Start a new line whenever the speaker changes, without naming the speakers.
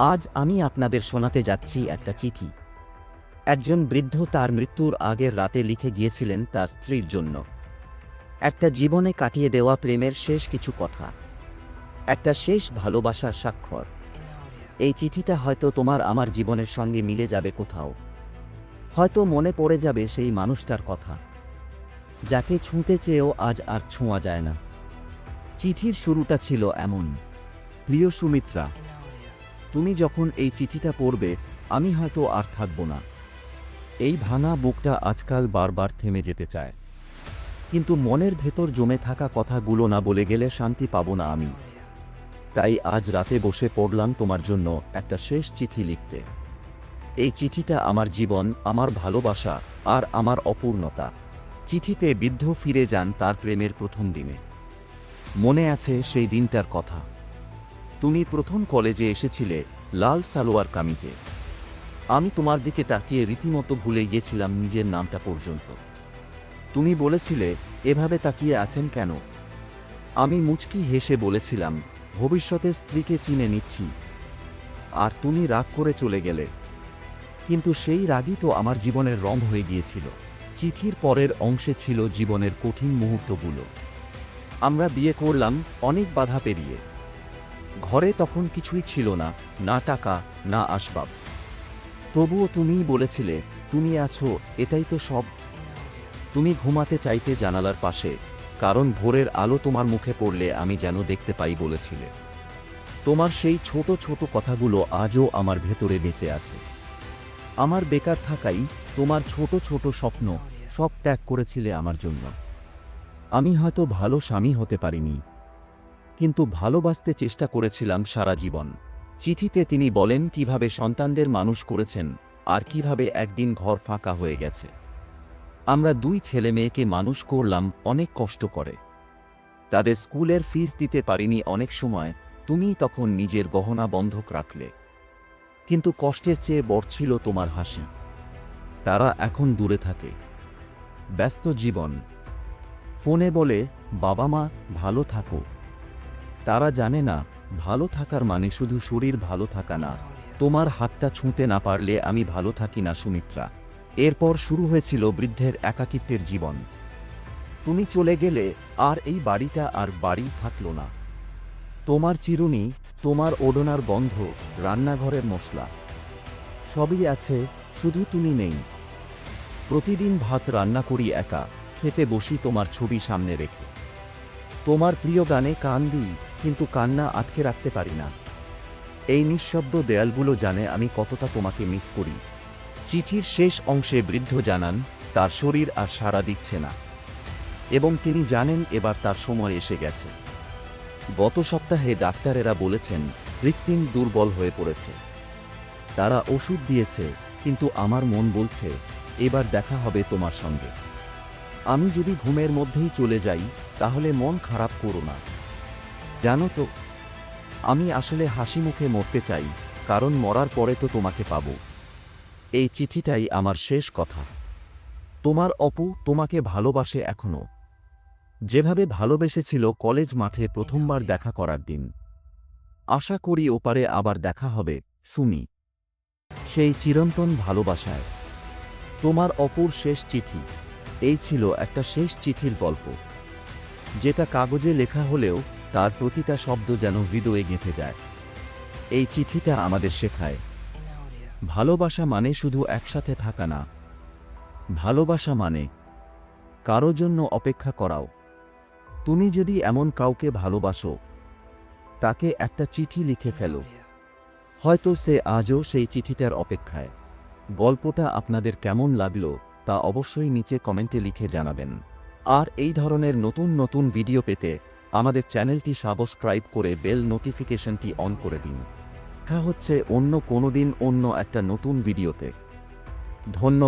আজ আমি আপনাদের শোনাতে যাচ্ছি একটা চিঠি। একজন বৃদ্ধ তার মৃত্যুর আগের রাতে লিখে গিয়েছিলেন তার স্ত্রীর জন্য। একটা জীবনে কাটিয়ে দেওয়া প্রেমের শেষ কিছু কথা, একটা শেষ ভালোবাসার স্বাক্ষর। এই চিঠিটা হয়তো তোমার আমার জীবনের সঙ্গে মিলে যাবে কোথাও। হয়তো মনে পড়ে যাবে সেই মানুষটার কথা, যাকে ছুঁতে চেয়েও আজ আর ছোঁয়া যায় না। চিঠির শুরুটা ছিল এমন: প্রিয় সুমিত্রা, তুমি যখন এই চিঠিটা পড়বে, আমি হয়তো আর থাকব না। এই ভাঙা বুকটা আজকাল বারবার থেমে যেতে চায়, কিন্তু মনের ভেতর জমে থাকা কথাগুলো না বলে গেলে শান্তি পাবো না আমি। তাই আজ রাতে বসে পড়লাম তোমার জন্য একটা শেষ চিঠি লিখতে। এই চিঠিটা আমার জীবন, আমার ভালোবাসা আর আমার অপূর্ণতা। চিঠিতে বৃদ্ধ ফিরে যান তার প্রেমের প্রথম দিনে। মনে আছে সেই দিনটার কথা? তুমি প্রথম কলেজে এসেছিলে লাল সালোয়ার কামিজে। আমি তোমার দিকে তাকিয়ে রীতিমতো ভুলে গিয়েছিলাম নিজের নামটা পর্যন্ত। তুমি বলেছিলে, এভাবে তাকিয়ে আছেন কেন? আমি মুচকি হেসে বলেছিলাম, ভবিষ্যতের স্ত্রীকে চিনে নিচ্ছি। আর তুমি রাগ করে চলে গেলে। কিন্তু সেই রাগই তো আমার জীবনের রং হয়ে গিয়েছিল। চিঠির পরের অংশে ছিল জীবনের কঠিন মুহূর্তগুলো। আমরা বিয়ে করলাম অনেক বাধা পেরিয়ে। ঘরে তখন কিছুই ছিল না, না টাকা, না আসবাব। তবুও তুমিই বলেছিলে, তুমি আছো, এটাই তো সব। তুমি ঘুমাতে চাইতে জানালার পাশে, কারণ ভোরের আলো তোমার মুখে পড়লে আমি যেন দেখতে পাই বলেছিলে। তোমার সেই ছোট ছোট কথাগুলো আজও আমার ভেতরে বেঁচে আছে। আমার বেকার থাকাই, তোমার ছোট ছোট স্বপ্ন, সব ত্যাগ করেছিলে আমার জন্য। আমি হয়তো ভালো স্বামী হতে পারিনি, কিন্তু ভালোবাসতে চেষ্টা করেছিলাম সারা জীবন। চিঠিতে তিনি বলেন কিভাবে সন্তানদের মানুষ করেছেন, আর কিভাবে একদিন ঘর ফাঁকা হয়ে গেছে। আমরা দুই ছেলে মেয়েকে মানুষ করলাম অনেক কষ্ট করে। তাদের স্কুলের ফিস দিতে পারিনি অনেক সময়, তুমিই তখন নিজের গহনা বন্ধক রাখলে। কিন্তু কষ্টের চেয়ে বড় ছিল তোমার হাসি। তারা এখন দূরে থাকে, ব্যস্ত জীবন। ফোনে বলে, বাবা মা ভালো থাকো। তারা জানে না, ভালো থাকার মানে শুধু শরীর ভালো থাকা না। তোমার হাতটা ছুঁতে না পারলে আমি ভালো থাকি না সুমিত্রা। এরপর শুরু হয়েছিল বৃদ্ধের একাকিত্বের জীবন। তুমি চলে গেলে, আর এই বাড়িটা আর বাড়ি থাকলো না। তোমার চিরুনি, তোমার ওড়নার গন্ধ, রান্নাঘরের মশলা, সবই আছে, শুধু তুমি নেই। প্রতিদিন ভাত রান্না করি একা, খেতে বসি তোমার ছবি সামনে রেখে। তোমার প্রিয় গানে কান দিই, কিন্তু কান্না আটকে রাখতে পারি না। এই নিঃশব্দ দেয়ালগুলো জানে আমি কতটা তোমাকে মিস করি। চিঠির শেষ অংশে বৃদ্ধ জানান, তার শরীর আর সাড়া দিচ্ছে না, এবং তিনি জানেন এবার তার সময় এসে গেছে। গত সপ্তাহে ডাক্তারেরা বলেছেন হৃৎপিণ্ড দুর্বল হয়ে পড়েছে। তারা ওষুধ দিয়েছে, কিন্তু আমার মন বলছে, এবার দেখা হবে তোমার সঙ্গে। আমি যদি ঘুমের মধ্যেই চলে যাই, তাহলে মন খারাপ করো না। জানো তো, আমি আসলে হাসি মুখে মরতে চাই, কারণ মরার পরে তো তোমাকে পাবো। এই চিঠিটাই আমার শেষ কথা। তোমার অপু তোমাকে ভালোবাসে এখনো, যেভাবে ভালোবেসেছিল কলেজ মাঠে প্রথমবার দেখা করার দিন। আশা করি ওপারে আবার দেখা হবে, সুমি। সেই চিরন্তন ভালোবাসায়। তোমার অপুর শেষ চিঠি। এই ছিল একটা শেষ চিঠির গল্প, যেটা কাগজে লেখা হলেও তার প্রতিটা শব্দ যেন হৃদয়ে গেঁথে যায়। এই চিঠিটা আমাদের শেখায়, ভালোবাসা মানে শুধু একসাথে থাকা না। ভালোবাসা মানে কারো জন্য অপেক্ষা করাও। তুমি যদি এমন কাউকে ভালোবাসো, তাকে একটা চিঠি লিখে ফেলো। হয়তো সে আজও সেই চিঠিটার অপেক্ষায়। গল্পটা আপনাদের কেমন লাগলো তা অবশ্যই নিচে কমেন্টে লিখে জানাবেন। আর এই ধরনের নতুন নতুন ভিডিও পেতে আমাদের চ্যানেলটি সাবস্ক্রাইব করে বেল নোটিফিকেশনটি অন করে দিন। দেখা হচ্ছে অন্য কোনো দিন অন্য একটা নতুন ভিডিওতে। ধন্যবাদ।